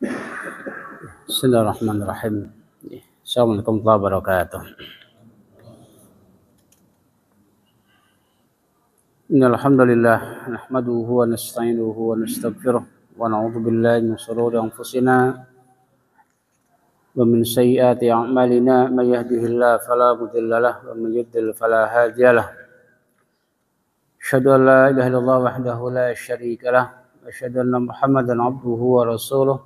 Bismillahirrahmanirrahim. Assalamualaikum warahmatullahi wabarakatuh. Innal hamdalillah nahmaduhu wa nasta'inuhu wa nastaghfiruh wa na'udzu billahi min shururi anfusina wa min sayyiati a'malina may yahdihillahu fala mudilla lahu wa may yudlil fala hadiya lahu. Asyhadu an la ilaha illallah wahdahu la syarika lahu wa asyhadu anna Muhammadan 'abduhu wa rasuluh.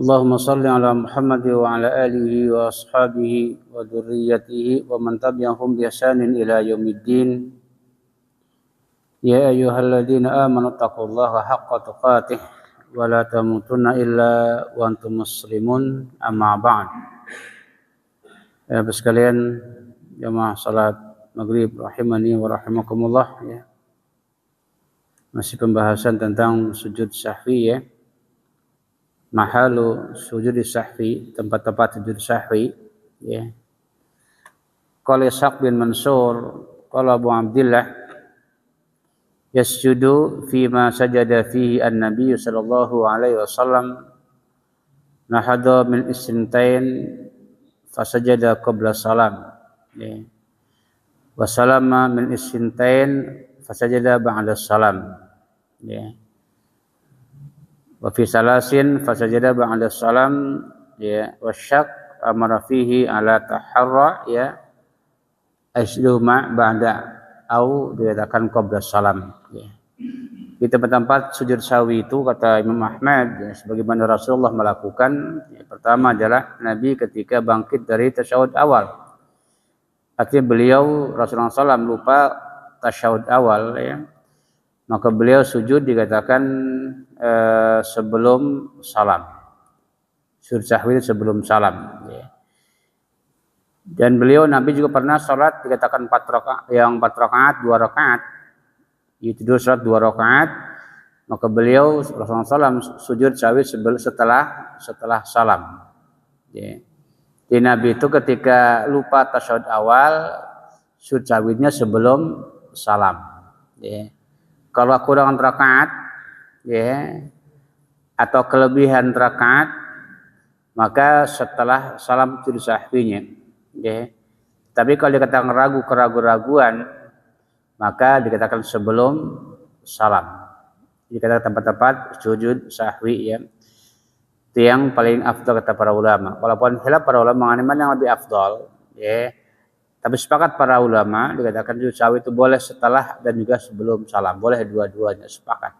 Allahumma salli ala Muhammad wa ala alihi wa ashabihi wa dzurriyyatihi wa man tabi'ahum bi ihsanin ila yaumiddin. Ya ayyuhalladzina amanu taqullaha haqqa tuqatih wa la tamutunna illa wa antum muslimun, amma ba'd. Ya sekalian jamaah salat maghrib rahimani wa rahimakumullah, ya. Masih pembahasan tentang sujud sahwi, ya. Mahalu sujud sahwi, tempat-tempat sujud sahwi, ya. Qala Ishaq bin Mansur qala Abu Abdillah yasjudu fima sajada fihi an-nabiy sallallahu alaihi wasallam nahada min istintain fasajada qabla salam, ya. Wa salama min istintain fasajada ba'da salam, ya. Wa fi salasin fasajada ba'da salam, ya. Wa syak amara fihi ala taharra, ya, asyduma ba'da au dikatakan qabla salam, ya. Di tempat-tempat sujud sahwi itu kata Imam Ahmad, ya, sebagaimana Rasulullah melakukan, ya, pertama adalah Nabi ketika bangkit dari tasyahud awal. Artinya beliau Rasulullah SAW lupa tasyahud awal, ya. Maka beliau sujud dikatakan sebelum salam. Sujud sahwi sebelum salam, ya. Dan beliau Nabi juga pernah sholat dikatakan 4 rakaat, yang 4 rakaat 2 rakaat. Itu sholat 2 rakaat, maka beliau Rasulullah SAW sujud sahwi setelah salam, ya. Di Nabi itu ketika lupa tasyahud awal, sujud sahwinya sebelum salam, ya. Kalau kurang rakaat, ya, atau kelebihan rakaat, maka setelah salam sujud sahwinya, ya. Tapi kalau dikatakan keraguan, maka dikatakan sebelum salam. Dikatakan tempat-tempat sujud sahwi, ya. Itu yang paling afdal kata para ulama. Walaupun khilaf para ulama mengenai mana yang lebih afdal, ya. Tapi sepakat para ulama dikatakan sujud sahwi itu boleh setelah dan juga sebelum salam, boleh dua-duanya, sepakat.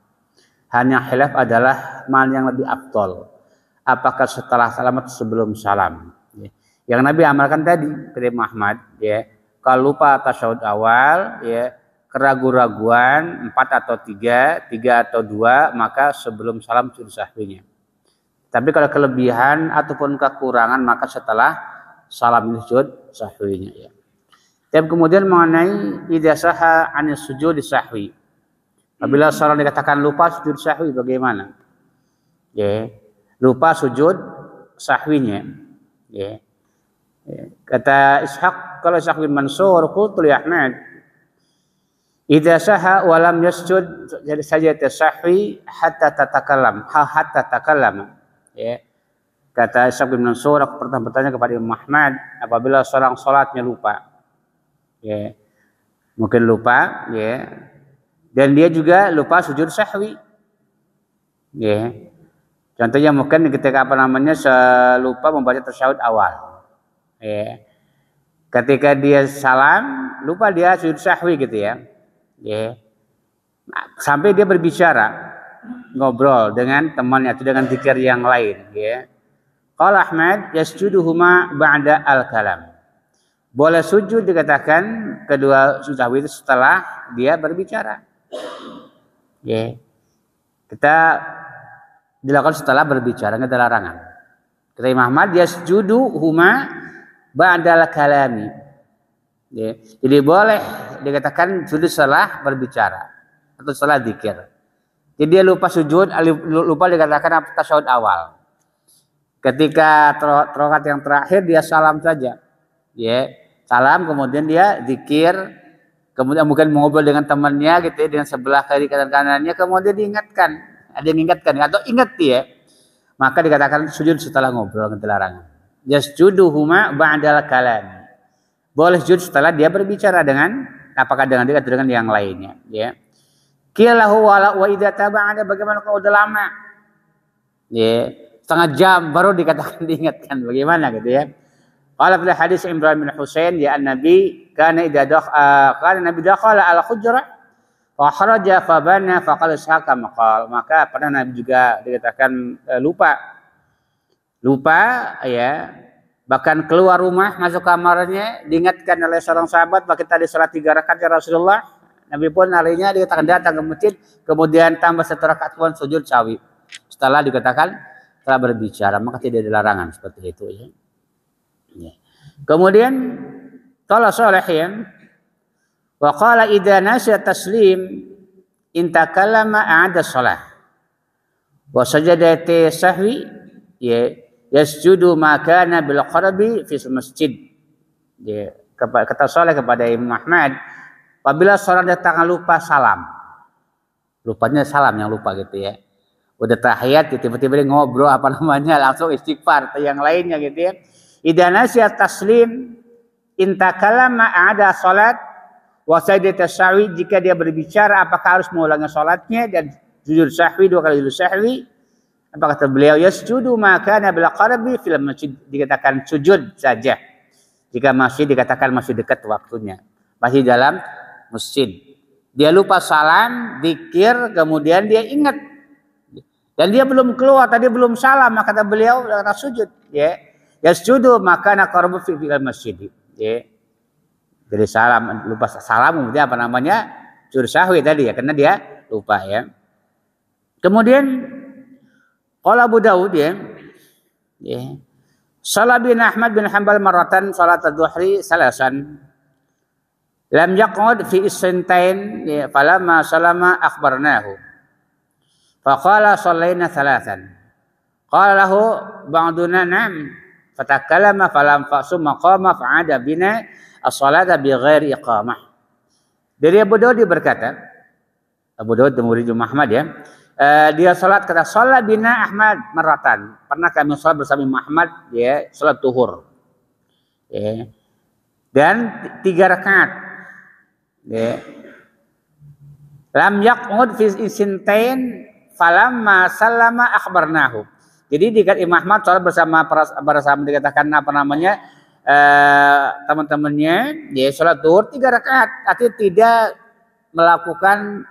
Hanya khilaf adalah mana yang lebih afdal, apakah setelah salam atau sebelum salam, ya. Yang Nabi amalkan tadi dari Muhammad, ya, kalau lupa tasyahud awal, ya, keraguan 4 atau 3 atau 2, maka sebelum salam sujud sahwinya. Tapi kalau kelebihan ataupun kekurangan, maka setelah salam sujud sahwinya, ya. Dan kemudian mengenai idza saha anis sujud sahwi. Apabila seorang dikatakan lupa sujud sahwi bagaimana? Ya, lupa sujud sahwinya, ya. Kata Ishaq, kalau Ishaq bin Mansur qultu li Ahmad idza saha wa lam yasjud jadi sajdah sahwi hatta tatakallama, ya. Kata Ishaq bin Mansur, aku pernah bertanya kepada Imam Ahmad, apabila seorang salatnya lupa, ya, mungkin lupa, ya, dan dia juga lupa sujud sahwi, ya. Contohnya mungkin ketika lupa membaca tasyahud awal, ya. Ketika dia salam lupa dia sujud sahwi gitu, ya, ya. Sampai dia berbicara, ngobrol dengan temannya atau dengan zikir yang lain, ya. Qala Ahmad yasjuduhuma ba'da al-kalam. Boleh sujud dikatakan kedua sujud sahwi itu setelah dia berbicara, ya. Kita dilakukan setelah berbicara, enggak ada larangan. Kata Imam Ahmad yasjuduhuma ba'dal kalami, ya. Jadi boleh dikatakan sujud setelah berbicara atau setelah zikir. Jadi dia lupa sujud, lupa dikatakan tasyahud awal. Ketika rakaat yang terakhir dia salam saja, ya. Salam, kemudian dia zikir, kemudian mungkin mengobrol dengan temannya gitu, ya, dengan sebelah kiri kanannya, kemudian diingatkan, ada yang ingatkan atau ingat dia, maka dikatakan sujud setelah ngobrol, itu larangan. Yasjuduhuma ba'dal kalam. Boleh sujud setelah dia berbicara dengan apakah dengan dia atau dengan yang lainnya, ya. Qilahu wa idza taba'ada, bagaimana kalau udah lama? Ya, setengah jam baru dikatakan diingatkan, bagaimana gitu ya. Qala fil hadis Imran bin Husain ya an-nabi kana idza kana nabi dakhala al hujrah fa kharaja fa bana fa qala saka maqal. Maka pernah Nabi juga dikatakan lupa ya, bahkan keluar rumah masuk kamarnya diingatkan oleh seorang sahabat, bahwa kita di salat 3 rakaat ya Rasulullah. Nabi pun harinya dikatakan datang ke masjid, kemudian tambah 1 rakaat pun sujud sahwi. Setelah dikatakan telah berbicara, maka tidak ada larangan seperti itu ya. Ya. Kemudian qala Shalihin wa qala idza nasiya taslim in takallama a'ada shalah wa sajadati sahwi ya yasjudu ma kana bil qarbi fi masjid. Ya, kata Saleh kepada Imam Ahmad, apabila seorang datang lupa salam, lupanya salam yang lupa gitu ya, udah tahiyat tiba-tiba dia ngobrol langsung istighfar atau yang lainnya gitu ya. Idza nasiya taslim inta kalama ada salat wa sajdat sahwi, jika dia berbicara apakah harus mengulangi salatnya dan sujud sahwi 2 kali sujud sahwi. Apa kata beliau? Yasjudu ma kana bil qarbi fil masjid, dikatakan sujud saja jika masih dikatakan masih dekat waktunya, masih dalam masjid. Dia lupa salam, zikir, kemudian dia ingat dan dia belum keluar, tadi belum salam, maka kata beliau kata sujud ya. Yasjudu makana qarbu fil masjid. Ya. Jadi salam, lupa salam kemudian apa namanya? Sujud sahwi tadi ya, karena dia lupa ya. Kemudian qala Abu Daud ya. Ya. Salah bin Ahmad bin Hanbal maratan salat ad-duhri salasan. Lam yaq'ud fi isntain ya, falamma salama akhbarnahu. Faqala sallaina thalathan. Qala lahu ba'duna na'am. Fatakallama falam summa qama fa'ada bina as-salata bighairi iqamah. Dari Abu Daud berkata, Abu Daud murid Muhammad ya, dia salat kata salat bina Ahmad maratan. Pernah kami salat bersama Muhammad ya, salat zuhur. Ya. Dan 3 rakaat. Ya. Lam yaq'ud fi sintain falamma sallama akhbarnahu. Jadi dikat Imam Ahmad salat bersama dikatakan apa namanya teman-temannya dia salat zuhur 3 rakaat, artinya tidak melakukan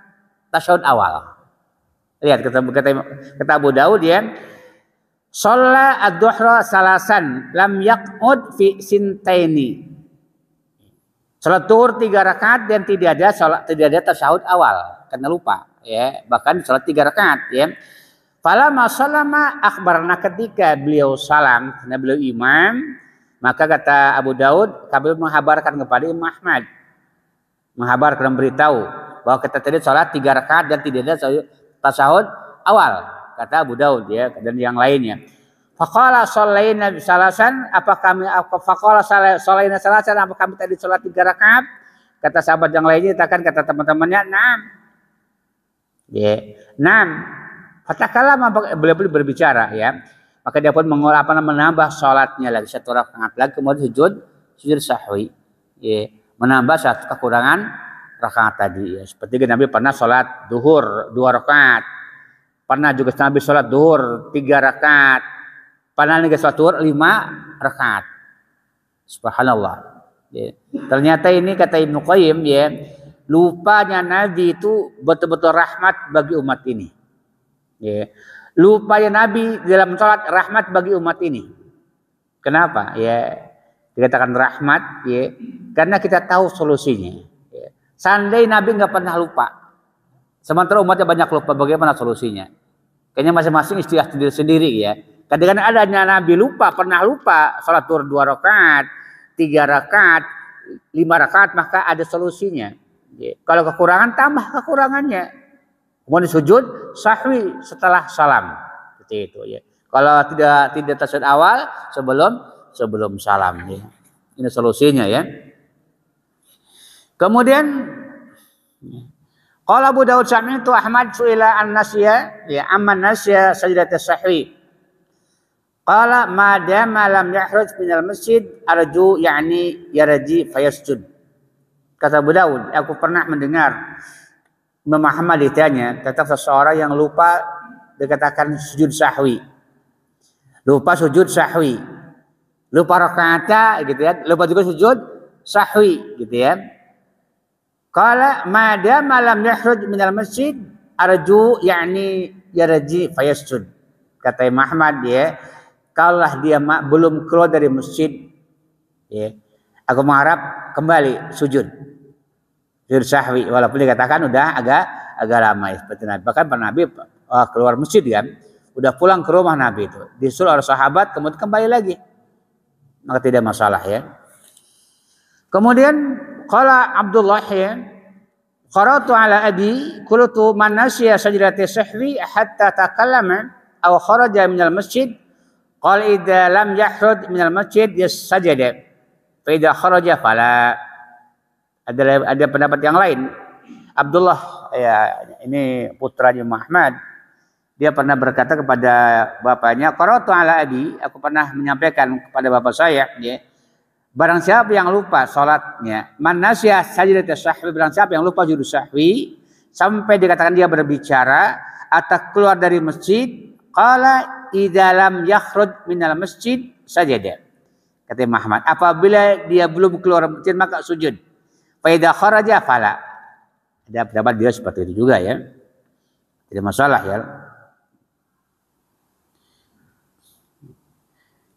tasyahud awal. Lihat kata Abu Daud ya, shalla ad-duhra salasan lam yaq'ud fi sintaini. Salat zuhur 3 rakaat dan tidak ada tasyahud awal karena lupa ya, bahkan salat 3 rakaat ya. Falamma sallama akhbarna, ketika beliau salam karena beliau imam, maka kata Abu Daud kami menghabarkan kepada Imam Ahmad, menghabarkan, memberitahu bahwa kita tadi salat 3 rakaat dan tidak ada tasyahud awal, kata Abu Daud ya, dan yang lainnya. Faqala shallaina salasan, apa kami tadi salat 3 rakaat? Kata sahabat yang lainnya, kata teman-temannya, "Na'am." Ya, "Na'am." Fatakallama, beliau berbicara ya. Maka dia pun menambah salatnya lagi 1 rakaat lagi, kemudian sujud sahwi. Ya, menambah 1 kekurangan rakaat tadi ya. Seperti Nabi pernah salat zuhur 2 rakaat. Pernah juga Nabi salat zuhur 3 rakaat. Pernah juga salat zuhur 5 rakaat. Subhanallah. Ya. Ternyata ini kata Ibnu Qayyim ya, lupanya Nabi itu betul-betul rahmat bagi umat ini. Ya. Lupanya Nabi dalam salat rahmat bagi umat ini. Kenapa? Ya, dikatakan rahmat ya, karena kita tahu solusinya. Ya. Seandainya Nabi nggak pernah lupa, sementara umatnya banyak lupa, bagaimana solusinya? Kayaknya masing-masing istilah sendiri ya. Kadang-kadang adanya Nabi pernah lupa salat zuhur 2 rakaat, 3 rakaat, 5 rakaat, maka ada solusinya. Ya. Kalau kekurangan, tambah kekurangannya. Kemudian sujud sahwi setelah salam, seperti itu ya. Kalau tidak tasyahud awal sebelum salam ya. Ini solusinya ya. Kemudian qala Abu Daud sami'tu Ahmad su'ila an-nasya ya amman nasya sajdat sahwi Qala ma dama lam yahruj minal masjid arju yakni yarji fayasjud. Kata Abu Daud, aku pernah mendengar Imam Ahmad ditanya tentang seseorang yang lupa dikatakan sujud sahwi. Lupa sujud sahwi. Lupa rakaat gitu ya, lupa juga sujud sahwi gitu ya. Qala ma dama lam yahruj minal masjid arju yakni yarji fayasjud. Kata Imam Ahmad ya, kalau dia belum keluar dari masjid ya, aku mengharap kembali sujud sahwi walaupun dikatakan udah agak lama ya, seperti Nabi. Bahkan Nabi keluar masjid kan, udah pulang ke rumah Nabi itu, disuruh oleh sahabat kemudian kembali lagi, maka tidak masalah ya. Kemudian qala Abdullah ya, qara'tu ala abi qultu man nasiya sajdati sahwi hatta takallama aw kharaja minal masjid qala idza lam yahrud minal masjid yasjada fa idza kharaja fala. Ada pendapat yang lain. Abdullah ya, ini putranya Muhammad, dia pernah berkata kepada bapaknya, qara'tu ala abi, aku pernah menyampaikan kepada bapak saya ya, barang siapa yang lupa salatnya, man nasiya sajdatus sahwi, barang siapa yang lupa sujud sahwi sampai dikatakan dia berbicara atau keluar dari masjid, qala idza lam yakhruj minal masjid sajada. Kata Muhammad, apabila dia belum keluar masjid maka sujud. Fa idza kharaja fala. Ada pendapat dia seperti itu juga ya. Tidak masalah ya.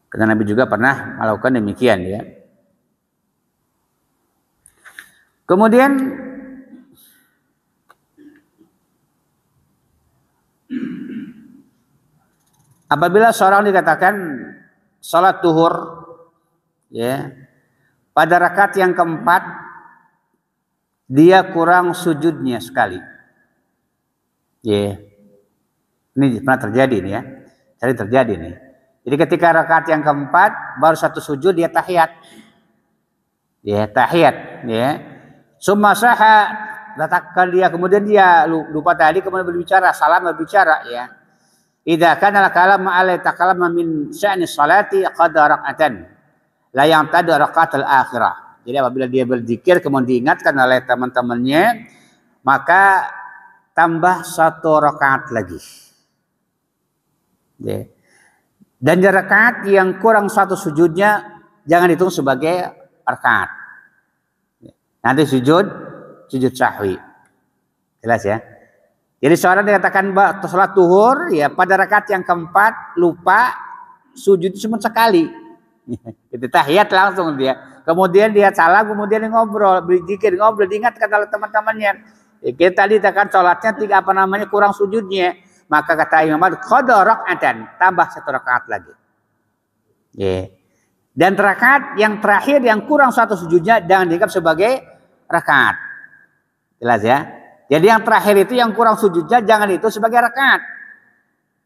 Karena Nabi juga pernah melakukan demikian ya. Kemudian apabila seorang dikatakan salat zuhur ya, pada rakaat yang keempat dia kurang sujudnya sekali. Ya. Ini pernah terjadi nih ya. Sering terjadi nih. Jadi ketika rakaat yang keempat baru satu sujud dia tahiyat. Ya, tahiyat ya. Summa saha, letakkan dia, kemudian dia lupa tadi, kemudian berbicara, salam berbicara ya. Idza kana al-kalam alai takallama min sya'ni salati qad raka'atan la yang tadu rakaat al-akhirah. Jadi apabila dia berzikir kemudian diingatkan oleh teman-temannya, maka tambah satu rakaat lagi. Ya. Dan di rakaat yang kurang satu sujudnya jangan dihitung sebagai rakaat. Nanti sujud sahwi. Jelas ya. Jadi seorang dikatakan salat zuhur ya, pada rakaat yang keempat lupa sujud cuma sekali. Itu tahiyat langsung dia. Kemudian dia salam, kemudian dia ngobrol, berzikir, ngobrol, diingatkan oleh teman-temannya. Ya, kita tadi katakan salatnya kurang sujudnya. Maka kata Imam Ahmad, qada raka'atan, tambah satu rakaat lagi. Ya. Dan rakaat yang terakhir yang kurang satu sujudnya jangan dianggap sebagai rakaat. Jelas ya? Jadi yang terakhir itu yang kurang sujudnya jangan itu sebagai rakaat.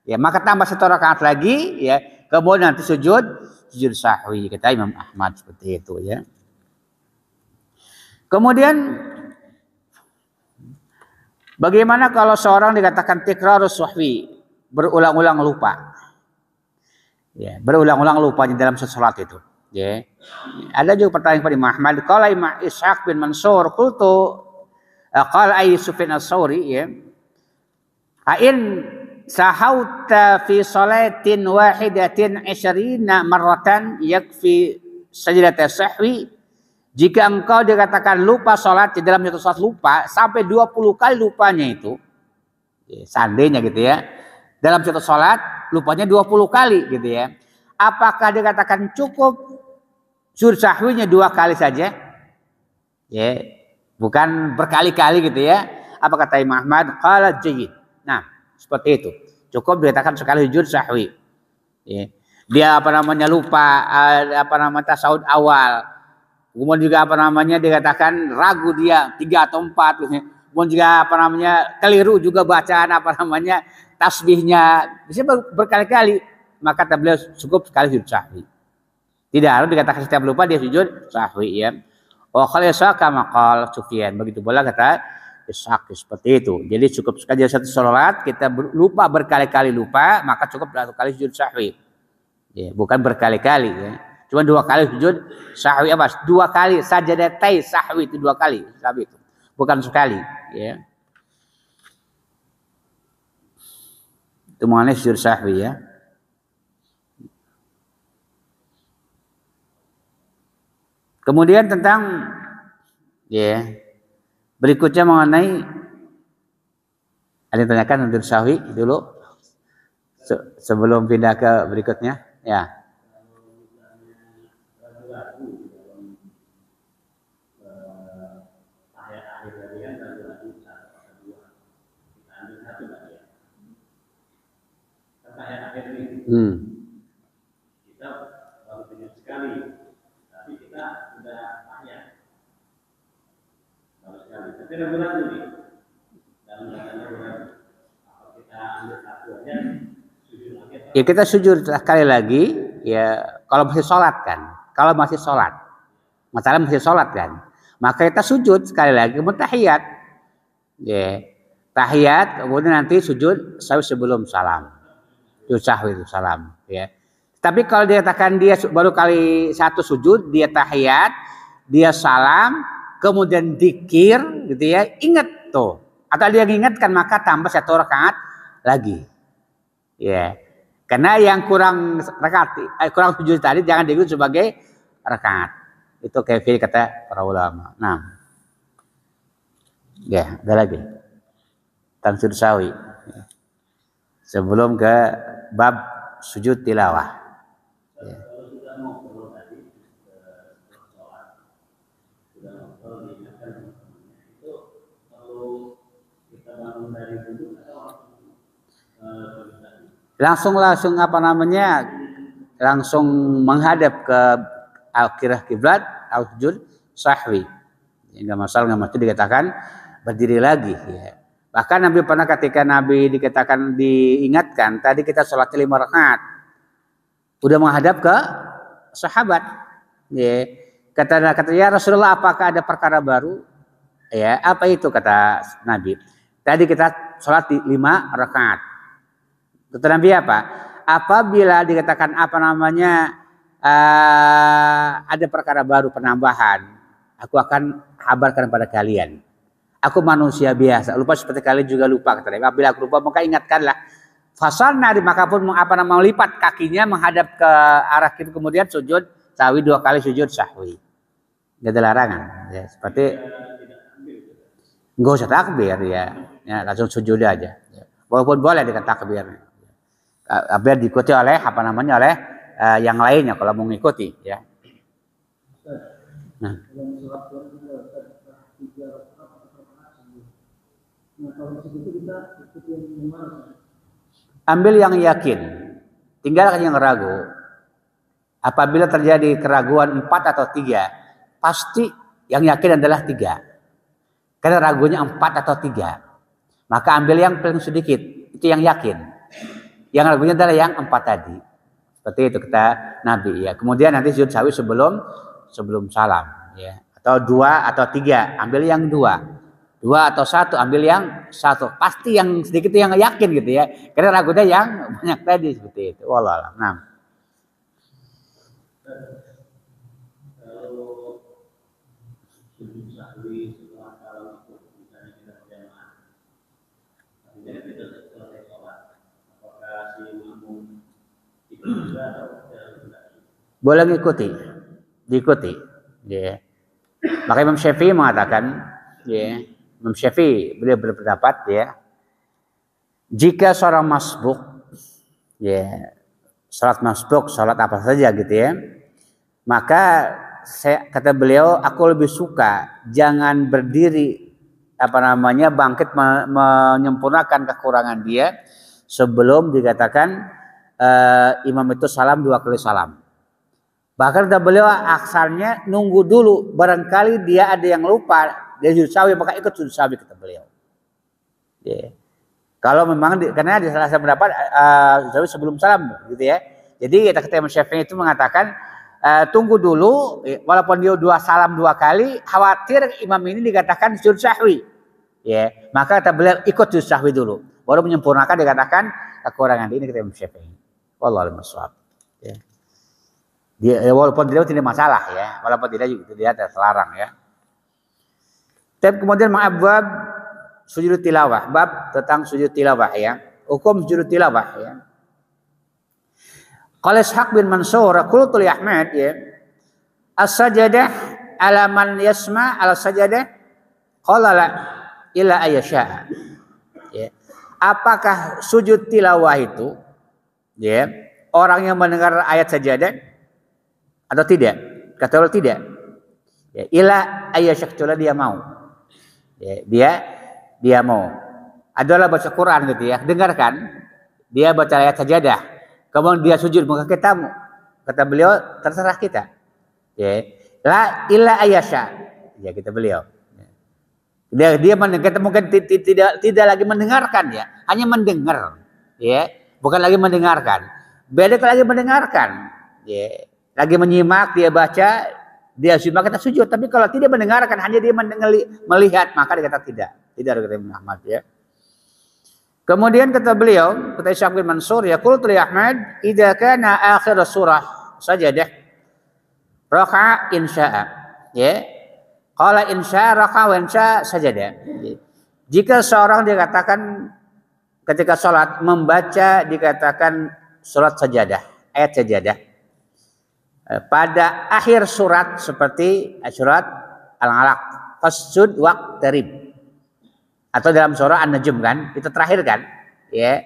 Ya, maka tambah satu rakaat lagi ya, kemudian nanti sujud sahwi, kata Imam Ahmad seperti itu ya. Kemudian bagaimana kalau seorang dikatakan tikrarus sahwi, berulang-ulang lupa? Ya, berulang-ulang lupa di dalam salat itu. Ya. Ada juga pertanyaan kepada Imam Ahmad, qala Imam Ishaq bin Mansur qultu qala ay Sufyan as-Tsauri ya. Ain sahauta fi salatin wahidatin 20 marratan yakfi sajdat sahwi. Jika engkau dikatakan lupa salat di dalam satu salat lupa sampai 20 kali lupanya itu, ya, seandainya gitu ya, dalam satu salat lupanya 20 kali gitu ya, apakah dikatakan cukup sujud sahwinya 2 kali saja? Ya, bukan berkali-kali gitu ya. Apa kata Imam Ahmad? Qala jayyid. Nah, seperti itu. Cukup dikatakan sekali sujud sahwi. Ya. Dia lupa tasawuf awal. Kemudian juga dikatakan ragu dia 3 atau 4 gitu. Kemudian juga keliru juga bacaan tasbihnya. Bisa berkali-kali. Maka kata beliau cukup sekali sujud sahwi. Tidak harus dikatakan setiap lupa dia sujud sahwi ya. Wa khalisa kama qala Sufyan. Begitu pula kata Ishaq seperti itu. Jadi cukup sekali satu salat kita lupa berkali-kali lupa, maka cukup 1 kali sujud sahwi. Ya, bukan berkali-kali ya. Cuma 2 kali sujud sahwi apa? 2 kali sajadatai sahwi itu 2 kali sahwi itu. Bukan sekali ya. Itu maknanya sujud sahwi ya. Kemudian tentang ya berikutnya mengenai ada yang tanyakan sujud sahwi dulu sebelum pindah ke berikutnya ya. Kita baru dengar sekali, tapi kita sudah tahiyat baru sekali. Tapi ragu-ragu nih, dalam keadaan ragu-ragu. Apa kita ambil satu aja, sujud lagi? Ya kita sujud sekali lagi, ya kalau masih sholat kan, kalau masih sholat, masalah masih sholat kan, maka kita sujud sekali lagi, kemudian tahiyat, ya tahiyat, kemudian nanti sujud sebelum salam. Sujud sahwi itu salam ya. Tapi kalau dikatakan dia baru kali satu sujud, dia tahiyat, dia salam, kemudian dzikir gitu ya, ingat tuh. Atau dia ingatkan maka tambah 1 rakaat lagi. Ya. Karena yang kurang kurang sujud tadi jangan dihitung sebagai rakaat. Itu kafir kata para ulama. Nah. Ya, ada lagi. Tentang sujud sahwi. Sebelum ke bab sujud tilawah. Ya. Kalau sudah mau keluar tadi, sholat, sudah mau diingatkan itu kalau kita bangun dari dulu atau langsung apa namanya? Langsung menghadap ke akhirah kiblat, sujud sahwi. Enggak masalah, enggak mesti dikatakan berdiri lagi ya. Bahkan Nabi pernah ketika Nabi dikatakan diingatkan, tadi kita sholat 5 rakaat, udah menghadap ke sahabat. Ya. Kata ya Rasulullah, apakah ada perkara baru? Ya, apa itu kata Nabi? Tadi kita sholat 5 rakaat. Kata Nabi apa? Apabila dikatakan apa namanya ada perkara baru penambahan, aku akan kabarkan pada kalian. Aku manusia biasa, lupa seperti kalian juga lupa kata Nabi. Apabila aku lupa maka ingatkanlah. Fasalna maka pun melipat kakinya menghadap ke arah kiri, kemudian sujud sahwi 2 kali sujud sahwi. Gak ada larangan ya, seperti enggak usah takbir ya. Ya langsung sujud aja. Ya. Walaupun boleh dengan takbir. Biar diikuti oleh apa namanya oleh yang lainnya kalau mau mengikuti ya. Nah. Ambil yang yakin, tinggalkan yang ragu. Apabila terjadi keraguan 4 atau 3, pasti yang yakin adalah 3. Karena ragunya 4 atau 3, maka ambil yang paling sedikit, itu yang yakin. Yang ragunya adalah yang 4 tadi. Seperti itu kata Nabi ya. Kemudian nanti sujud sahwi sebelum salam ya. Atau 2 atau 3, ambil yang 2. 2 atau 1, ambil yang 1. Pasti yang sedikit yang yakin gitu ya. Karena ragunya yang banyak tadi seperti itu. Wallahu a'lam. Nah. kalau sujud sahwi setelah salam itu misalnya kita berjamaah, artinya kita selesai sholat, apakah si makmum ikut juga atau tidak? Boleh diikuti. Ya. Maka Imam Syafi'i mengatakan, ya, Imam Syafi'i beliau berpendapat ya, jika seorang masbuk, ya, salat masbuk, salat apa saja gitu ya, maka kata beliau, aku lebih suka jangan berdiri apa namanya bangkit menyempurnakan kekurangan dia sebelum dikatakan imam itu salam 2 kali salam. Bahkan kata beliau asalnya nunggu dulu, barangkali dia ada yang lupa dia sujud sahwi maka ikut sujud sahwi kata beliau. Yeah. Kalau memang karena di salah satu pendapat sebelum salam gitu ya. Jadi kata Imam Syafi'i itu mengatakan tunggu dulu walaupun dia 2 salam 2 kali, khawatir imam ini dikatakan sujud sahwi. Ya, maka kata beliau ikut sujud sahwi dulu. Baru menyempurnakan dikatakan kekurangan ini kata Imam Syafi'i. Wallahu a'lam bishawab. Ya. Dia walaupun tidak masalah ya, walaupun tidak terlarang ya. Tapi kemudian ma'abwab sujud tilawah, bab tentang sujud tilawah ya. Hukum sujud tilawah ya. Qala Ishaq bin Mansur qultu li Ahmad ya. As-sajadah ala man yasma al-sajadah qala la illa ayyasha. Ya. Apakah sujud tilawah itu ya, orang yang mendengar ayat sajadah atau tidak? Kata Allah tidak. Ya, illa ayyasha, dia mau. Ya, dia mau. Adalah baca Quran gitu ya. Dengarkan. Dia baca ayat sajadah. Kemudian dia sujud, maka kita kata beliau terserah kita. Ya. La illa ayyasha. Ya, kita beliau. Dia mendengar, kita mungkin tidak lagi mendengarkan ya, hanya mendengar. Ya, bukan lagi mendengarkan. Beda lagi mendengarkan. Ya. Lagi menyimak, dia baca, dia sujud, kita sujud. Tapi kalau tidak mendengarkan, hanya dia melihat, maka dikata tidak. Tidak ada kata Muhammad ya. Kemudian kata beliau, kata Ishaq bin Mansur, ya qultu li Ahmad, idza kana akhir surah sajadah raka'a insya'a. Ya. Qala insya'a raka'a wa insya'a sajadah. Jika seorang dikatakan ketika salat membaca dikatakan surat sajadah, ayat sajadah. Pada akhir surat seperti surat Al-Alaq, fasjud waqtarib, atau dalam surah An-Najm kan, itu terakhir kan, ya.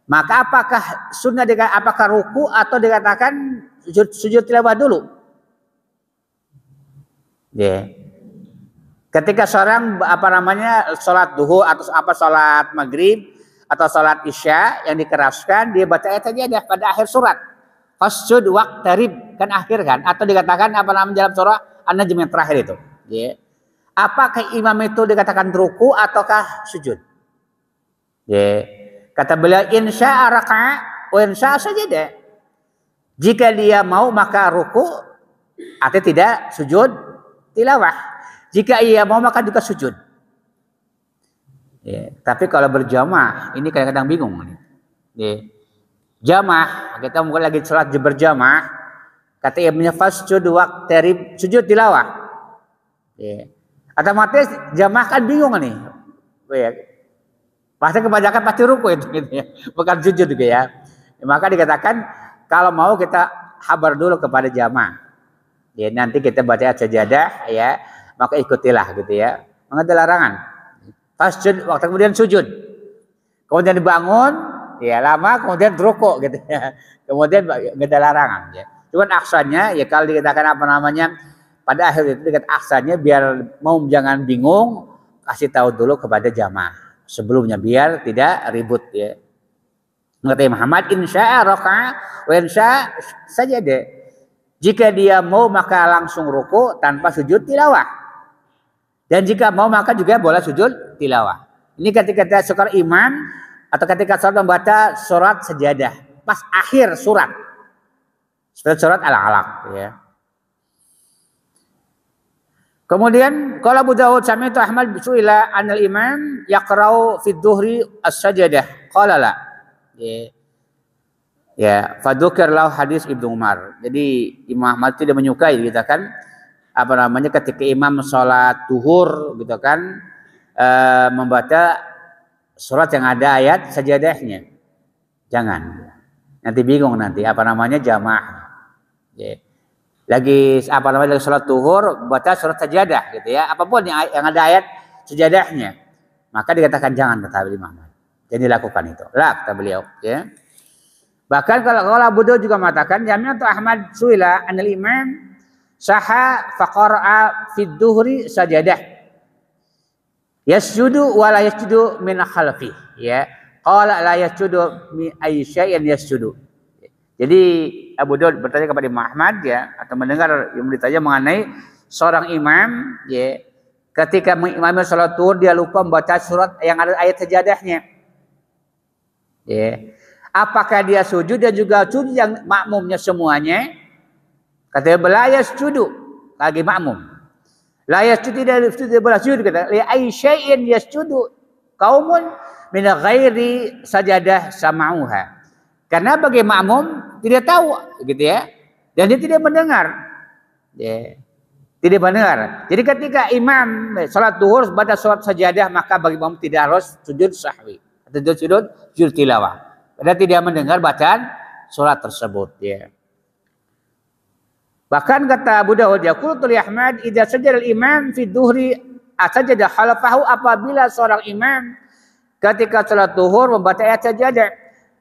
Maka apakah sunnah apakah ruku atau dikatakan sujud tilawah dulu? Ya. Ketika seorang salat duhur atau salat maghrib atau salat isya yang dikeraskan, dia baca ayat sajadah pada akhir surat. Fasjud waqtarib kan akhir kan, atau dikatakan dalam surah An-Najm yang terakhir itu. Ya. Apakah imam itu dikatakan ruku ataukah sujud? Ya. Kata beliau insya'a raka'a wa insya'a sajadah. Jika dia mau maka ruku, artinya tidak sujud tilawah. Jika ia mau maka juga sujud. Ya. Tapi kalau berjamaah ini kadang-kadang bingung nih. Ya. Jamaah, kita mungkin lagi sholat berjamaah, kata imamnya fasjud waqtarib, sujud tilawah. Ya. Otomatis jamaah kan bingung nih. Ya. Pasti kebanyakan pasti ruku itu gitu ya. Bukan sujud gitu ya. Maka dikatakan kalau mau kita habar dulu kepada jamaah. Ya, nanti kita baca sajadah ya, maka ikutilah gitu ya. Maka ada larangan. Fasjud waktu kemudian sujud. Kemudian dibangun ya lama kemudian rukuk gitu ya. Kemudian enggak ada larangan ya. Cuman aksanya ya kalau dikatakan pada akhir itu dekat aksanya biar mau jangan bingung, kasih tahu dulu kepada jamaah sebelumnya biar tidak ribut ya. Kata Muhammad insya'a raka'a wa insya'a sajadah. Jika dia mau maka langsung ruku tanpa sujud tilawah. Dan jika mau maka juga boleh sujud tilawah. Ini ketika seorang imam atau ketika sholat membaca surat sajadah pas akhir surat seperti surat Al-Alaq ya. Kemudian kalau Abu Dawud sami'tu Ahmad su'ila anil imam yaqra'u fi dhuhri as-sajadah qala la. Ya, fadzukir lahu hadis Ibnu Umar. Jadi Imam Ahmad tidak menyukai gitu kan ketika imam sholat duhur gitu kan membaca surat yang ada ayat sajadahnya. Jangan. Nanti bingung nanti jamaah. Ya. Lagi lagi salat zuhur baca surat sajadah gitu ya. Apapun yang ada ayat sajadahnya. Maka dikatakan jangan kata Imam Ahmad. Jadi lakukan itu. Lah kata beliau ya. Bahkan kalau Abu Dawud juga mengatakan jami'atu Ahmad suila anil imam saha faqara'a fi dhuhri sajadah. Yasjudu wa la yasjudu min khalfi ya. Qala la yasjudu min ayyi syai'in yasjudu. Jadi Abu Dawud bertanya kepada Imam Ahmad ya, atau mendengar yang ditanya mengenai seorang imam ya, ketika mengimami salat zuhur dia lupa membaca surat yang ada ayat sajadahnya. Ya. Apakah dia sujud dan juga sujud yang makmumnya semuanya? Katanya la yasjudu lagi makmum. La yasjudu tidak boleh sujud kata. Li ayyi syai'in yasjudu qaumun min ghairi sajadah sama'uha. Karena bagi makmum tidak tahu gitu ya. Dan dia tidak mendengar. Ya. Tidak mendengar. Jadi ketika imam salat duhur baca salat sajadah, maka bagi makmum tidak harus sujud sahwi atau sujud tilawah. Karena tidak mendengar bacaan salat tersebut. Ya. Bahkan kata Abu Dawud, yaqulu li Ahmad, idza sajada al-imam fi dhuhri asajada khalafahu, apabila seorang imam ketika salat duhur membaca ayat sajadah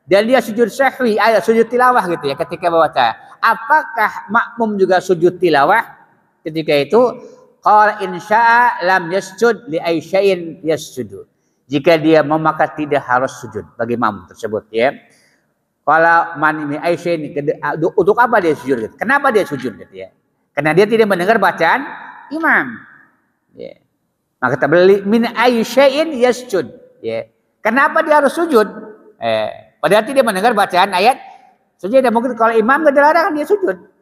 dan dia sujud sahwi, ayat sujud tilawah gitu ya ketika membaca, apakah makmum juga sujud tilawah? Ketika itu qala in syaa lam yasjud li ay syai'in yasjudu. Jika dia mau maka tidak harus sujud bagi makmum tersebut ya. Qala man min ay syai'in, untuk apa dia sujud gitu. Kenapa dia sujud gitu ya? Karena dia tidak mendengar bacaan imam. Ya. Maka kita beli min ay syai'in yasjud ya. Kenapa dia harus sujud? Padahal tidak mendengar bacaan ayat sujud. Dan mungkin kalau imam enggak dilarang dia sujud.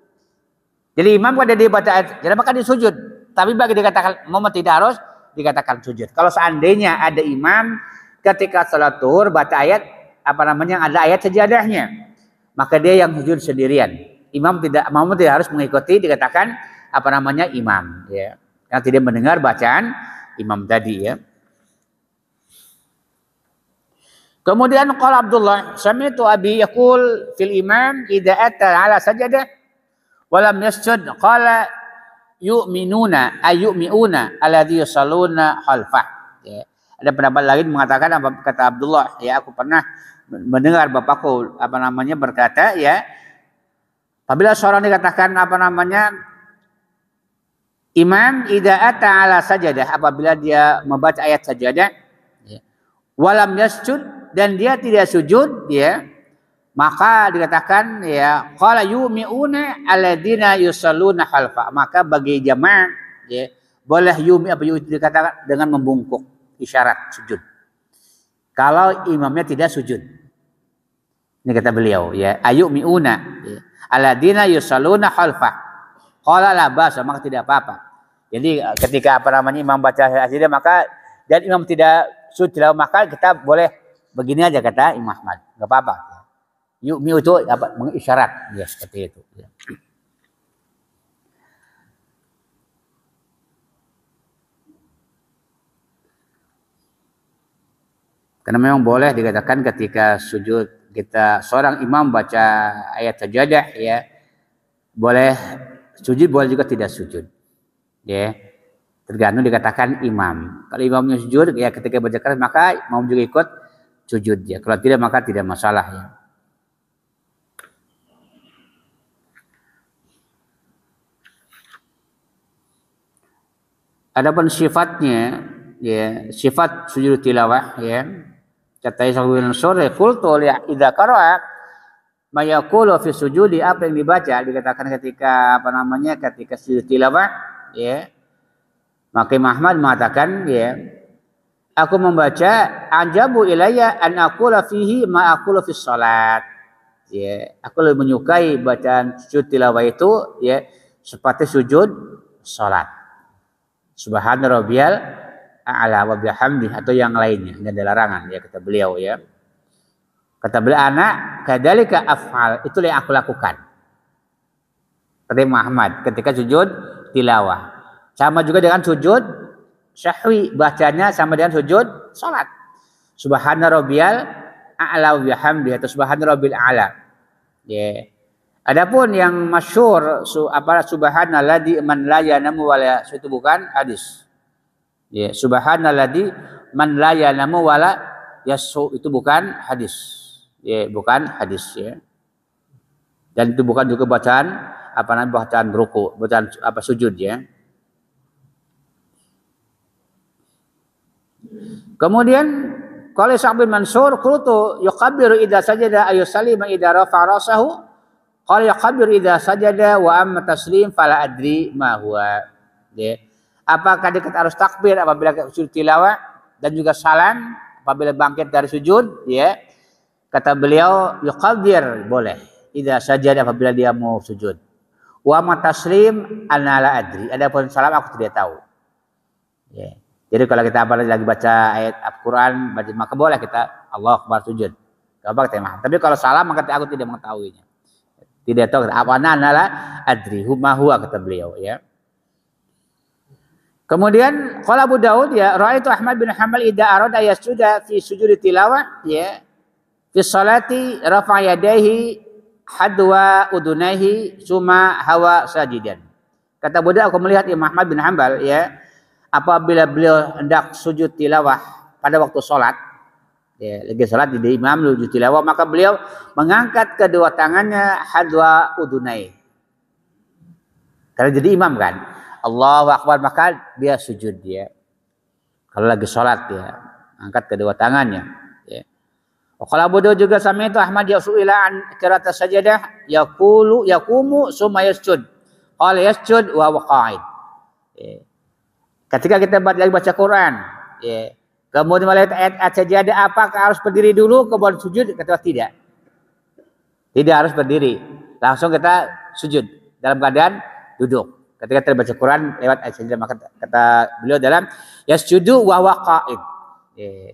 Jadi imam pada dia baca ayat, jadi maka dia sujud. Tapi bagi dikatakan momen tidak harus dikatakan sujud. Kalau seandainya ada imam ketika salat zuhur baca ayat ada ayat sajadahnya, maka dia yang sujud sendirian. Imam tidak harus mengikuti dikatakan imam ya. Yang tidak mendengar bacaan imam tadi ya. Kemudian qala Abdullah, sami'tu abi yaqul fil imam idza ata ala sajadah walam yasjud qala yu'minuna alladhi yusalluna khalfah. Ya. Ada pendapat lain mengatakan kata Abdullah, ya aku pernah mendengar bapakku berkata ya, apabila seorang dikatakan imam idza ata ala sajadah, apabila dia membaca ayat sajadah ya, walam yasjud dan dia tidak sujud ya, maka dikatakan ya qala yu'miuna alladziina yusalluna khalfa, maka bagi jamaah ya boleh dikatakan dengan membungkuk isyarat sujud kalau imamnya tidak sujud. Ini kata beliau ya, ayu'miuna ya, alladziina yusalluna khalfa qala la ba'sa, maka tidak apa-apa. Jadi ketika imam baca sajadah maka dan imam tidak sujud maka kita boleh begini aja kata Imam Ahmad, enggak apa-apa. Yu'mi itu mengisyarat ya seperti itu ya. Karena memang boleh dikatakan ketika sujud seorang imam baca ayat sajadah ya, boleh sujud boleh juga tidak sujud ya, tergantung dikatakan imam. Kalau imamnya sujud ya ketika baca keras maka imam juga ikut sujud ya, kalau tidak maka tidak masalah ya. Adapun sifatnya ya, sifat sujud tilawah ya, kata Syekh bin Mansur qultu idza qara'a ma yaqulu fi sujudi, apa yang dibaca dikatakan ketika ketika sujud tilawah ya, maka Imam Ahmad mengatakan ya, aku membaca ajabu ilayya an aqula fihi ma aqulu fi shalat ya, aku lebih menyukai bacaan sujud tilawah itu ya seperti sujud salat. Subhana rabbiyal a'la wa bihamdihi atau yang lainnya, enggak ada larangan ya kata beliau ya. Kata beliau anak kadzalika af'al, itulah yang aku lakukan. Kata Muhammad ketika sujud tilawah. Sama juga dengan sujud syahwi, bacanya sama dengan sujud salat. Subhana rabbiyal a'la wa bihamdihi atau subhana rabbil a'la. Ya. Adapun yang masyhur subhanalladzi man la yanamu wala, itu bukan hadis. Ya, subhanalladzi man la yanamu wala yasu, itu bukan hadis. Ya, bukan hadis ya. Dan itu bukan juga bacaan bacaan ruku, bacaan sujud ya. Kemudian qala Syekh bin Mansur qultu yuqabbiru idza sajada ayusallima idza rafa'a rasahu. Qala yaqbir idza sajada wa amma taslim fala adri ma huwa. Ya. Apakah dia harus takbir apabila sujud tilawah dan juga salam apabila bangkit dari sujud ya. Kata beliau yaqbir boleh idza sajada apabila dia mau sujud. Wa amma taslim ana la adri. Adapun salam aku tidak tahu. Ya. Jadi kalau kita lagi baca ayat Al-Qur'an maka boleh kita Allahu Akbar sujud. Tapi kalau salam maka aku tidak mengetahuinya. Tidak tahu apa nala adri huma huwa kata beliau ya. Kemudian qala Abu Daud ya raaitu Ahmad bin Hanbal idza arada yasjuda fi sujudi tilawah ya fi salati rafa yadayhi hadwa udunaihi summa hawa sajidan. Kata Abu Daud, aku melihat Imam Ahmad bin Hanbal ya apabila beliau hendak sujud tilawah pada waktu salat ya, lagi salat di imam sujud tilawah maka beliau mengangkat kedua tangannya hadwa udunai. Karena jadi imam kan. Allahu Akbar maka dia sujud dia. Kalau lagi sholat dia angkat kedua tangannya. Ya. Kalau Abu Daud juga sama itu Ahmad yasuila an qiraat sajadah yakumu summa yasjud. Qala yasjud wa qa'id. Ya. Ketika kita baca Quran, ya. Kemudian melihat ayat sajadah apakah harus berdiri dulu kemudian sujud? Kata tidak. Tidak harus berdiri. Langsung kita sujud dalam keadaan duduk. Ketika kita baca Quran lewat ayat sajadah maka kata beliau dalam yasjudu wa qa'id.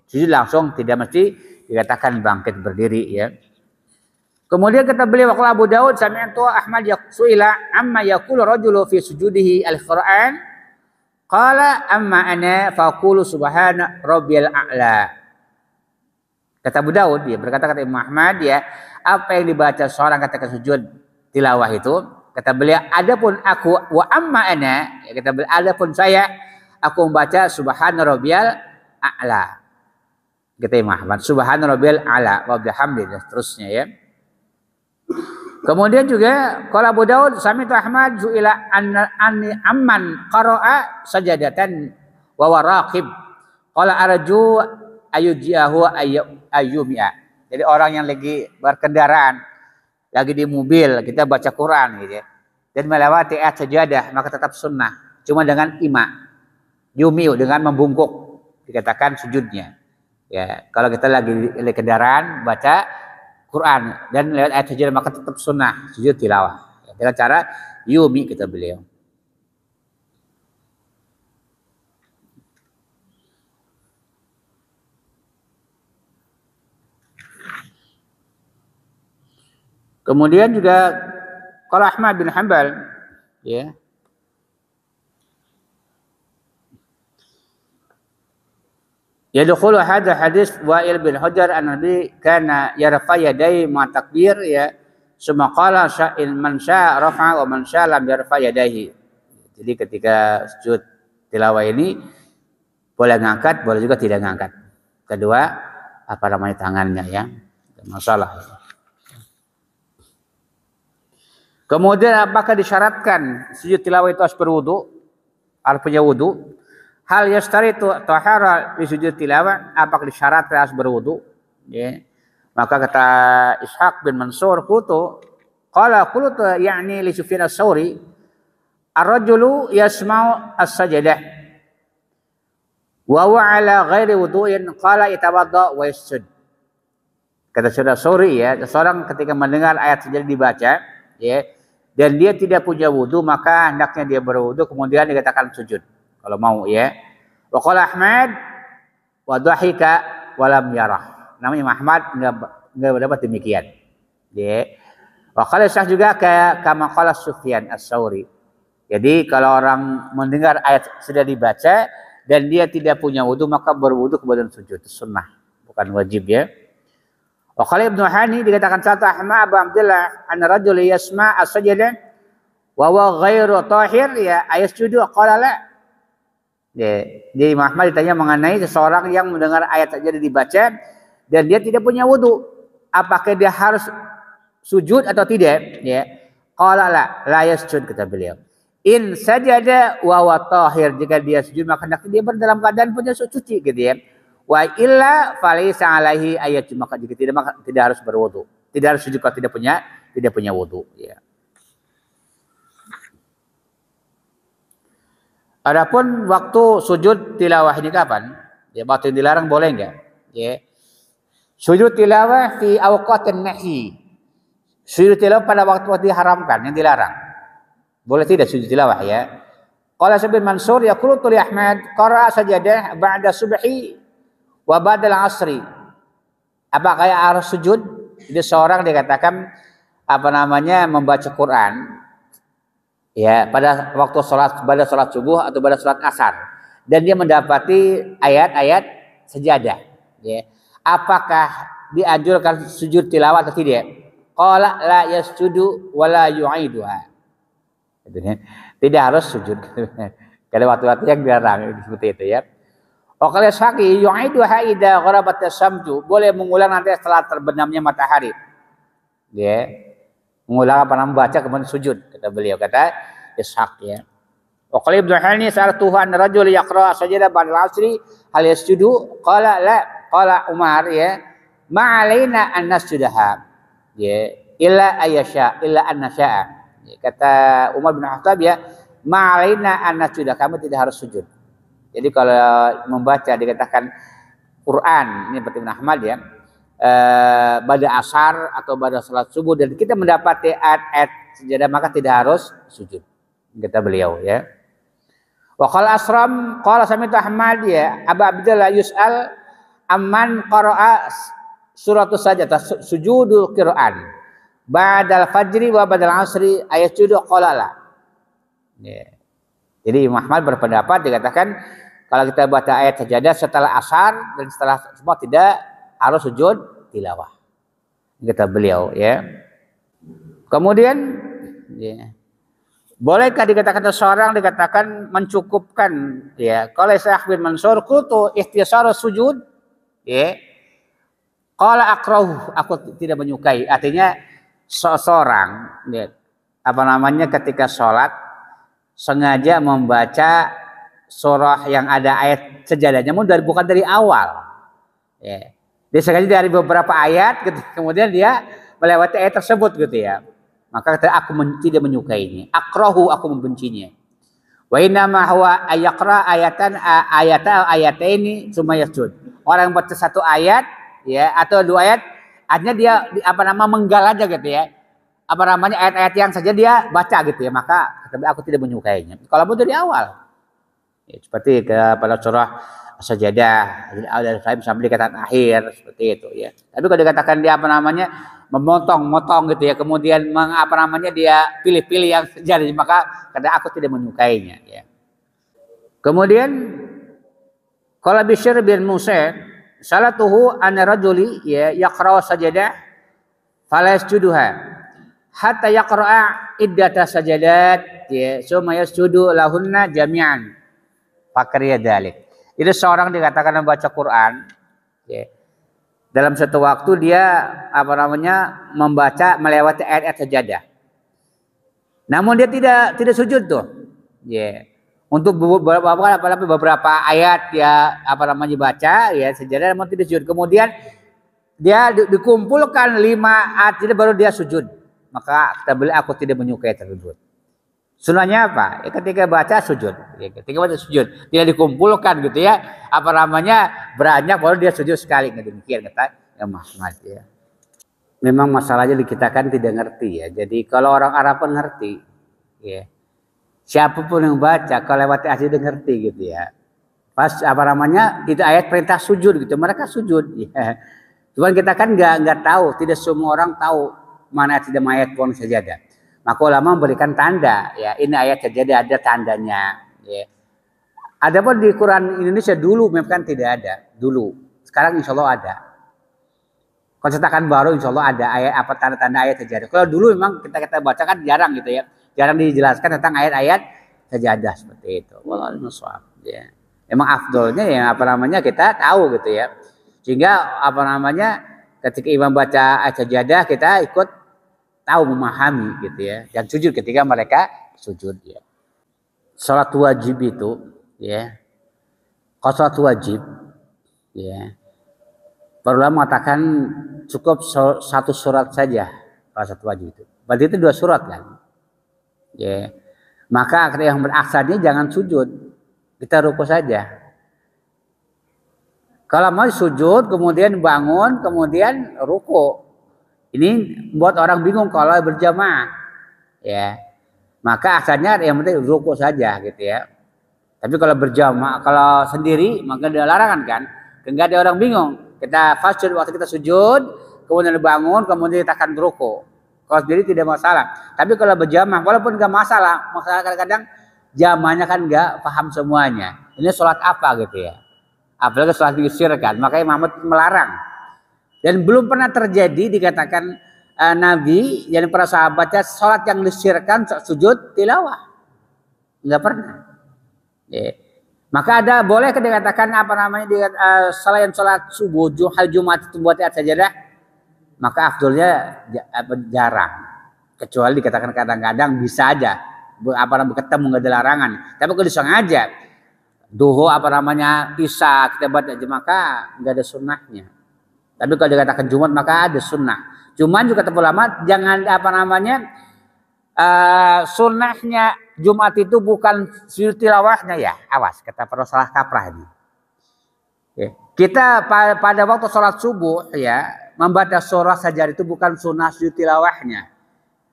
Sujud langsung tidak mesti dikatakan bangkit berdiri ya. Kemudian kata beliau waqala Abu Daud sami'tu Ahmad yaqsuila amma yaqulu rajulu fi sujudihi al-Qur'an qala amma ana faqulu subhana rabbiyal a'la. Kata Abu Daud dia berkata kata Imam Ahmad ya apa yang dibaca seorang ketika sujud tilawah itu kata beliau, adapun aku wa amma ana, ya, kata beliau, adapun saya aku membaca subhana rabbiyal a'la. Kata Imam Ahmad, subhana rabbiyal a'la wa bihamdi dan seterusnya ya. Kemudian juga qala Abu Daud sami'tu Ahmad zu'ila anni amman qara'a sajadatan wa waraqib. Qala arju ayujiahu ayyumi'a. Jadi orang yang lagi berkendaraan lagi di mobil kita baca Quran gitu ya. Dan melewati ayat sajadah maka tetap sunnah cuma dengan yumiu dengan membungkuk dikatakan sujudnya ya. Kalau kita lagi di kendaraan baca Quran dan lewat ayat sajadah maka tetap sunnah sujud tilawah ya, dengan cara yumi kata beliau. Kemudian juga kalau Ahmad bin Hanbal ya yadkhulu hadha hadis Wa'il bin Hajar an-Nabi kana yarfa yadayhi ma takbir ya summa qala sya'il man syaa rafa wa man syaa lam yarfa yadayhi. Jadi ketika sujud tilawah ini boleh ngangkat boleh juga tidak ngangkat. Kedua apa namanya tangannya ya. Masalah. Kemudian apakah disyaratkan sujud tilawah itu harus berwudu? Harus punya wudu? Hal yastaritu tahara di sujud tilawah apakah disyaratkan harus berwudu? Ya. Maka kata Ishaq bin Mansur qultu ya'ni li Sufyan as-Tsauri ar-rajulu yasma'u as-sajadah wa huwa ala ghairi wudu'in qala itawadda wa yasjud. Kata Sufyan as-Tsauri ya, seorang ketika mendengar ayat sajadah dibaca ya dan dia tidak punya wudu maka hendaknya dia berwudu kemudian dikatakan sujud kalau mau ya. Wa qala Ahmad wa dhahika wa lam yarah. Namanya Ahmad enggak dapat demikian. Ya. Wa qala Syekh juga kayak kama qala Sufyan as-Tsauri. Jadi kalau orang mendengar ayat sudah dibaca dan dia tidak punya wudu maka berwudu kemudian sujud. Itu sunnah, bukan wajib ya. Wa qala Ibnu Hani dikatakan satu Ahmad Abu Abdullah an rajul yasma' as-sajadah wa huwa ghairu tahir ya ayasjudu qala la. Ya, jadi Imam Ahmad ditanya mengenai seseorang yang mendengar ayat sajadah dibaca dan dia tidak punya wudu, apakah dia harus sujud atau tidak? Ya. Qala la yasjud kata beliau. In sajada wa huwa tahir, jika dia sujud maka dia dalam keadaan punya suci gitu ya. Wa illa falaysa alaihi ayat maka jika tidak maka tidak harus berwudu. Tidak harus sujud kalau tidak punya wudu ya. Adapun waktu sujud tilawah ini kapan? Ya waktu yang dilarang boleh enggak? Ya. Sujud tilawah fi awqatin nahi. Sujud tilawah pada waktu diharamkan yang dilarang. Boleh tidak sujud tilawah ya? Qala Ibnu Mansur yaqulu li Ahmad qara'a sajadah ba'da subhi wa ba'da al-'asri. Apakah harus sujud? Jadi seorang dikatakan membaca Quran ya pada waktu sholat subuh atau pada sholat asar, dan dia mendapati ayat-ayat sajadah, ya, apakah dianjurkan sujud tilawah atau tidak? Qala la yasjudu wa la yu'iduha. Tidak harus sujud. Ada waktu-waktu yang dilarang seperti itu ya. Qala Syaqi yu'iduha idza gharabat asyamsu, boleh mengulang nanti setelah terbenamnya matahari. Ya. Mengulang membaca kemudian sujud, kata beliau, kata Ishaq ya. Wa qala Ibnu Hani sa'altuhu an rajul yaqra sajada ba'da al-'asri hal yasjudu? Qala la. Qala Umar ya, ma 'alaina an nasjudaha. Ya, illa an nasya'a. Ya, kata Umar bin Khattab ya, ma 'alaina an nasjuda, kami tidak harus sujud. Jadi kalau membaca dikatakan Quran, ini seperti Ibnu Ahmad ya, pada asar atau pada salat subuh dan kita mendapati ayat sajadah, maka tidak harus sujud, kata beliau ya. Wa qala Asram qala sami'tu Ahmad ya Abu Abdullah yus'al amman qara'a suratus sajadah sujudul Quran ba'dal fajri wa ba'dal asri ayat sujud qala la. Ya. Jadi Imam Ahmad berpendapat dikatakan kalau kita baca ayat sajadah setelah asar dan setelah semua tidak harus sujud tilawah, kata beliau ya. Kemudian ya, bolehkah dikatakan seseorang dikatakan mencukupkan ya, kalau Syekh bin Mansur qultu ikhtisar sujud ya, qala akrahu, aku tidak menyukai, artinya seseorang ya, ketika sholat sengaja membaca surah yang ada ayat sejadahnya, bukan dari awal ya. Dia sengaja dari beberapa ayat gitu, kemudian dia melewati ayat tersebut gitu ya, maka kata aku tidak menyukainya, akrahu, aku membencinya. Wa inna ma huwa ayaqra ayataini tsumma yasjud. Orang baca satu ayat ya atau dua ayat, artinya dia menggal aja gitu ya, ayat-ayat yang saja dia baca gitu ya, maka aku tidak menyukainya. Kalau dari awal ya, seperti pada surah sajadah al-Fahim sampai dikatakan akhir seperti itu ya. Tapi kalau dikatakan dia memotong gitu ya, kemudian dia pilih-pilih yang sajadah, maka karena aku tidak menyukainya ya. Kemudian qala Bishr bin Musa salatuhu an rajuli ya yaqra sajadah fala yasjuduha hatta yaqra'a iddata sajadat ya summa yasjudu lahunna jami'an fakriya dzalik. Jadi seorang dikatakan membaca Quran ya, dalam satu waktu dia membaca melewati ayat-ayat sajadah. Namun dia tidak sujud tuh. Ya. Untuk beberapa ayat ya baca ya sajadah namun tidak sujud. Kemudian dia dikumpulkan 5 ayat jadi baru dia sujud. Maka kata beliau aku tidak menyukai tersebut. Sunnahnya apa? Ya, ketika baca sujud. Ya, ketika baca sujud, tidak dikumpulkan gitu ya. Beranjak baru dia sujud sekali. Demikian kata Imam Ahmad ya. Memang masalahnya kita kan tidak ngerti ya. Jadi kalau orang Arab pun ngerti, ya. Siapapun yang baca kalau lewat ayat dia ngerti gitu ya. Pas itu ayat perintah sujud gitu, mereka sujud. Ya. Cuman kita kan nggak tahu, tidak semua orang tahu mana ayat pun sajadah. Maka ulama memberikan tanda ya, ini ayat sajadah ada tandanya ya. Adapun di Quran Indonesia dulu memang tidak ada dulu. Sekarang insya Allah ada. Cetakan baru insya Allah ada ayat tanda-tanda ayat sajadah. Kalau dulu memang kita baca kan jarang gitu ya. Jarang dijelaskan tentang ayat-ayat sajadah seperti itu. Wallahu a'lam ya. Memang afdolnya ya kita tahu gitu ya. Sehingga ketika imam baca ayat sajadah kita ikut tahu memahami gitu ya, dan sujud ketika mereka sujud ya. Salat wajib itu ya, kalau salat wajib ya, para mengatakan cukup satu surat saja kalau salat wajib itu. Berarti itu 2 surat kan, ya. Maka yang beraksarnya jangan sujud, kita ruku saja. Kalau mau sujud kemudian bangun kemudian ruku. Ini buat orang bingung kalau berjamaah, ya. Maka asalnya yang penting ruku saja gitu ya. Tapi kalau berjamaah, kalau sendiri maka ada larangan kan. Enggak ada orang bingung. Kita fasjud waktu kita sujud, kemudian bangun, kemudian kita akan ruku. Kalau sendiri tidak masalah. Tapi kalau berjamaah, walaupun nggak masalah, kadang-kadang jamaahnya kan nggak paham semuanya. Ini sholat apa gitu ya. Apalagi sholat diusirkan. Makanya Muhammad melarang. Dan belum pernah terjadi dikatakan Nabi dan para sahabatnya sholat yang disirkan sujud tilawah. Nggak pernah. Ya. Maka ada boleh dikatakan apa namanya selain sholat subuh, hari Jumat itu buat sajadah. Maka afdolnya jarang, kecuali dikatakan kadang-kadang bisa aja ketemu nggak ada larangan. Tapi kalau disengaja duho isya kita baca aja maka nggak ada sunnahnya. Tapi kalau dikatakan Jumat maka ada sunnah. Cuman juga kata ulama jangan sunnahnya Jumat itu bukan sujud tilawahnya ya. Awas kata para salah kaprah ini. Kita pada waktu sholat subuh ya membaca surah sajadah itu bukan sunnah sujud tilawahnya.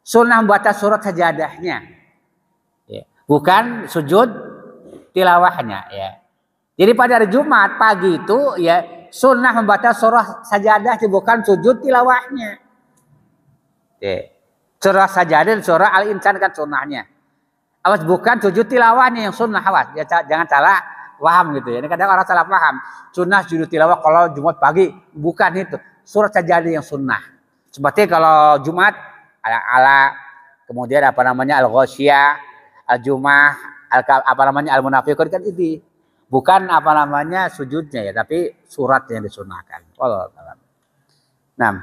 Sunnah membaca surat sajadahnya. Ya. Bukan sujud tilawahnya. Ya. Jadi pada hari Jumat pagi itu ya sunnah membaca surah sajadah itu bukan sujud tilawahnya. Ya. Surah sajadah dan surah Al-Insan kan sunnahnya. Awas bukan sujud tilawahnya yang sunnah awas. Ya, jangan salah paham gitu ya. Ini kadang orang salah paham. Sunnah sujud tilawah kalau Jumat pagi bukan itu. Surat sajadah yang sunnah. Seperti kalau Jumat ala kemudian Al-Ghasyiyah, Al-Jum'ah, Al-Munafiqun kan itu. Bukan sujudnya ya, tapi surat yang disunahkan. Wallahu a'lam. Nah,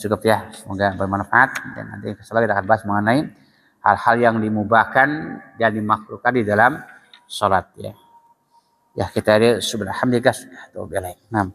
cukup ya. Semoga bermanfaat dan nanti setelah kita akan bahas mengenai hal-hal yang dimubahkan dan dimakruhkan di dalam salat ya. Ya kita subhanallah. Nah.